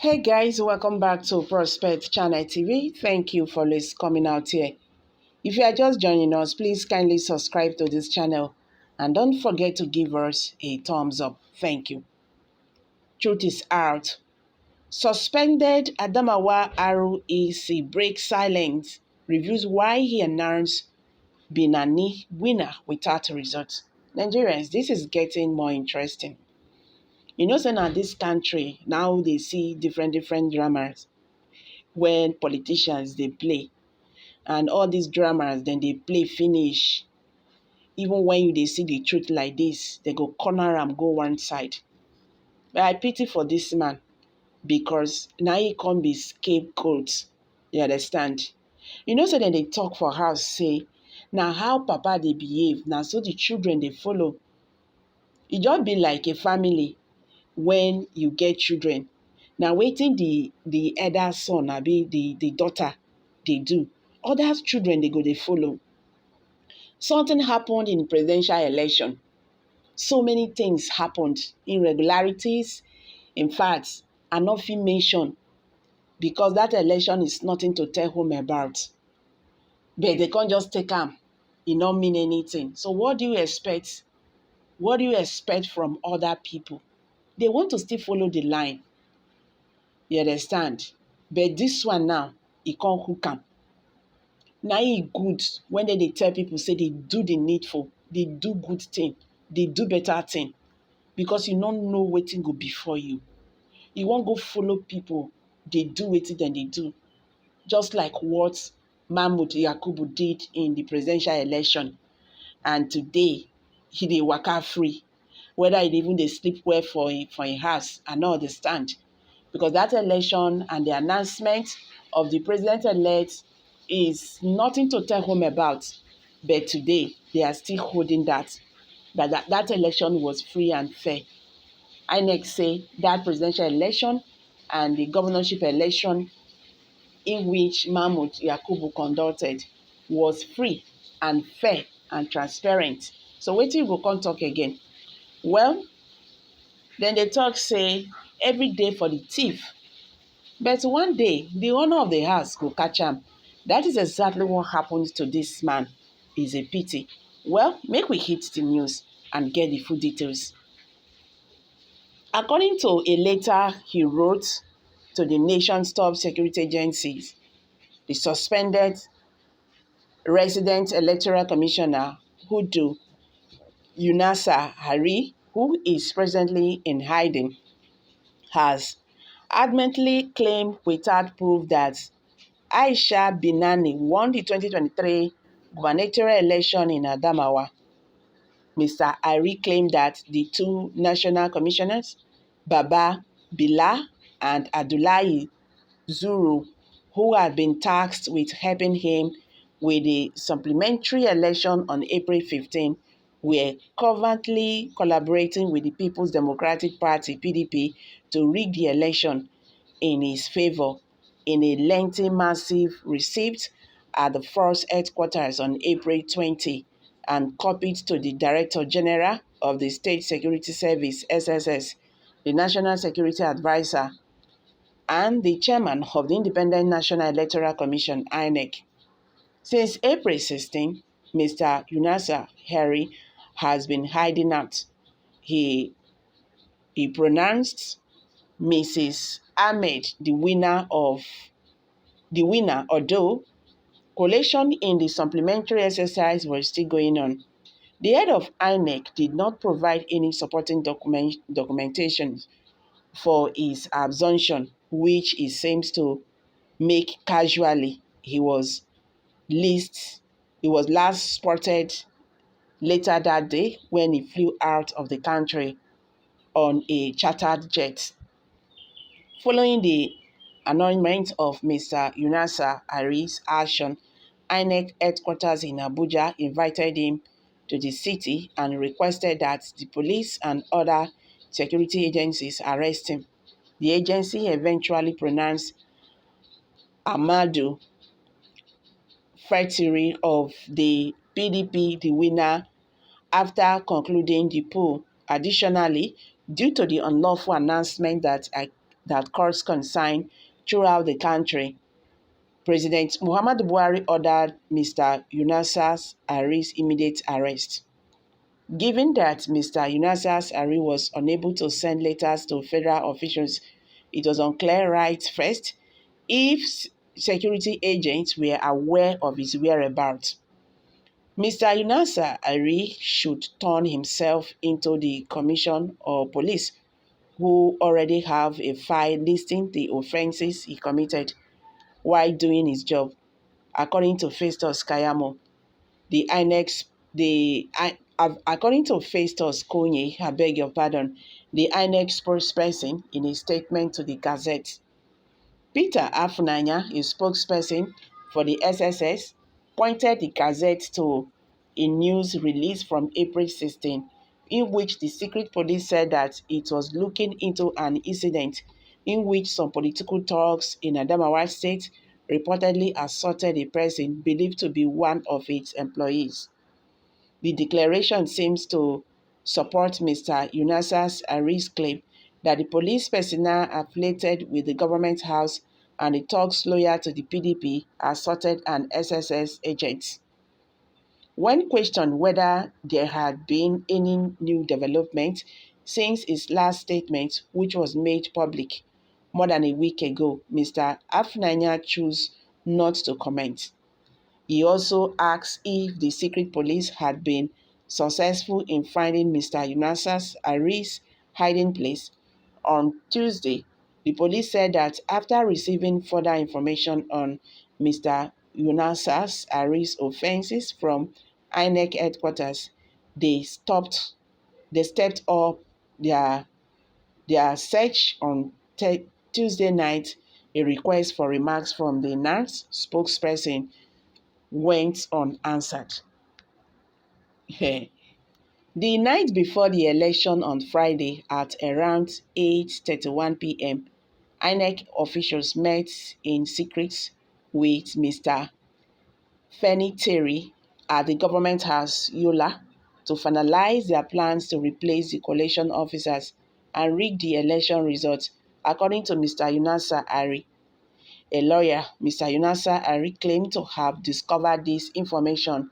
Hey guys, welcome back to Prospect Channel TV. Thank you for coming out here. If you are just joining us, please kindly subscribe to this channel and don't forget to give us a thumbs up. Thank you. Truth is out. Suspended Adamawa REC breaks silence, reveals why he announced Binani winner without results. Nigerians, this is getting more interesting. You know, say now this country, now they see different dramas when politicians they play, and all these dramas then they play finish. Even when you they see the truth like this, they go corner and go one side. But I pity for this man because now he can't be scapegoat. You understand? You know, so then they talk for house, say, now how papa they behave, now so the children they follow. It just be like a family when you get children. Now waiting the elder son, be the daughter, they do. Other children they go they follow. Something happened in presidential election. So many things happened, irregularities. In fact, I not fit mention because that election is nothing to tell home about. But they can't just take them. It not mean anything. So what do you expect? What do you expect from other people? They want to still follow the line. You understand? But this one now, e can't hook am. Now e good when they tell people say they do the needful, they do good thing, they do better thing. Because you don't know wetin go before you. You won't go follow people, they do wetin dem they do. Just like what Mahmoud Yakubu did in the presidential election. And today, he dey waka free. Whether he even dey sleep well for a house, I no understand. Because that election and the announcement of the president-elect is nothing to tell home about. But today, they are still holding that election was free and fair. INEC say that presidential election and the governorship election in which Mahmoud Yakubu conducted was free and fair and transparent. So wetin you go come talk again? Well, then they talk say every day for the thief. But one day, the owner of the house go catch am. That is exactly what happened to this man. It's a pity. Well, make we hit the news and get the full details. According to a letter he wrote to the nation's top security agencies, the suspended resident electoral commissioner, Hudu Yunusa, who is presently in hiding, has adamantly claimed without proof that Aisha Binani won the 2023 gubernatorial election in Adamawa. Mr. Ari claimed that the two national commissioners, Baba Bila and Abdullahi Zuru, who had been tasked with helping him with the supplementary election on April 15, were covertly collaborating with the People's Democratic Party (PDP) to rig the election in his favor in a lengthy massive receipt at the first headquarters on April 20 and copied to the Director General of the State Security Service (SSS), the National Security Advisor, and the chairman of the Independent National Electoral Commission (INEC). Since April 16, Mr. Yunusa has been hiding out. He pronounced Mrs. Ahmed the winner, although collation in the supplementary exercise was still going on. The head of INEC did not provide any supporting documentation for his absorption, which he seems to make casually. He was last spotted later that day when he flew out of the country on a chartered jet. Following the annulment of Mr. Yunusa Ari's action, INEC headquarters in Abuja invited him to the city and requested that the police and other security agencies arrest him. The agency eventually pronounced Ahmadu Fetiri of the PDP the winner after concluding the poll. Additionally, due to the unlawful announcement that that caused concern throughout the country. President Muhammadu Buhari ordered Mr. Yunusa's Ari's immediate arrest. Given that Mr. Yunusa's Ari was unable to send letters to federal officials, it was unclear right first if security agents were aware of his whereabouts. Mr. Yunusa Ari should turn himself into the commission or police who already have a file listing the offenses he committed while doing his job, according to Festus Kayamo. The INEX, according to Festus Konye, I beg your pardon, the INEX spokesperson in a statement to the Gazette. Peter Afunanya, a spokesperson for the SSS, pointed the Gazette to a news release from April 16, in which the secret police said that it was looking into an incident in which some political thugs in Adamawa State reportedly assaulted a person believed to be one of its employees. The declaration seems to support Mr. Yunusa's Ari's claim that the police personnel affiliated with the government house and the thugs loyal to the PDP assaulted an SSS agent. When questioned whether there had been any new development since his last statement, which was made public more than a week ago, Mr. Afunanya chose not to comment. He also asked if the secret police had been successful in finding Mr. Yunusa's Ari's hiding place. On Tuesday, the police said that after receiving further information on Mr. Yunusa's Ari's offenses from INEC headquarters, they stepped up their search on Tuesday night. A request for remarks from the NARS spokesperson went unanswered. The night before the election on Friday at around 8:31 p.m., INEC officials met in secret with Mr. Feni Terry at the government house, Yola, to finalize their plans to replace the collation officers and rig the election results, according to Mr. Yunusa Ari. A lawyer, Mr. Yunusa Ari, claimed to have discovered this information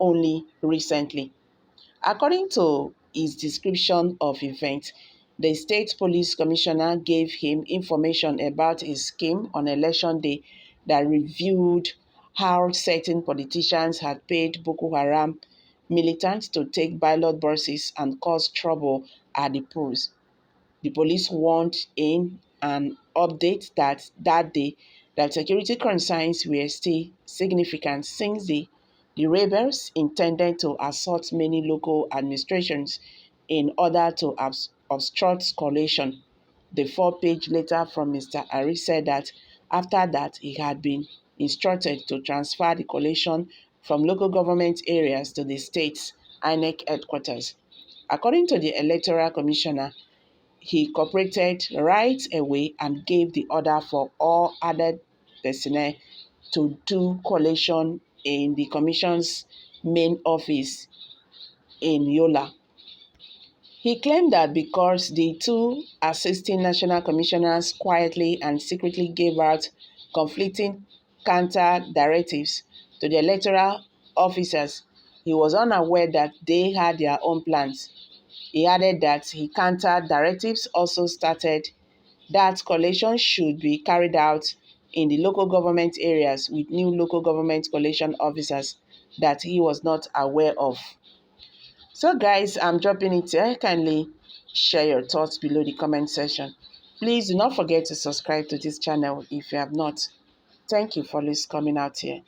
only recently. According to his description of events, the state police commissioner gave him information about his scheme on election day that revealed how certain politicians had paid Boko Haram militants to take ballot boxes and cause trouble at the polls. The police warned in an update that day that security concerns were still significant since the rebels intended to assault many local administrations in order to obstruct coalition. The 4-page letter from Mr. Ari said that after that he had been instructed to transfer the coalition from local government areas to the state's INEC headquarters. According to the Electoral Commissioner, he cooperated right away and gave the order for all added personnel to do collation in the commission's main office in Yola. He claimed that because the two assisting national commissioners quietly and secretly gave out conflicting counter directives to the electoral officers, he was unaware that they had their own plans. He added that he counter directives also started that collation should be carried out in the local government areas with new local government collation officers that he was not aware of. So guys, I'm dropping it here. Kindly share your thoughts below the comment section. Please do not forget to subscribe to this channel if you have not. Thank you for coming out here.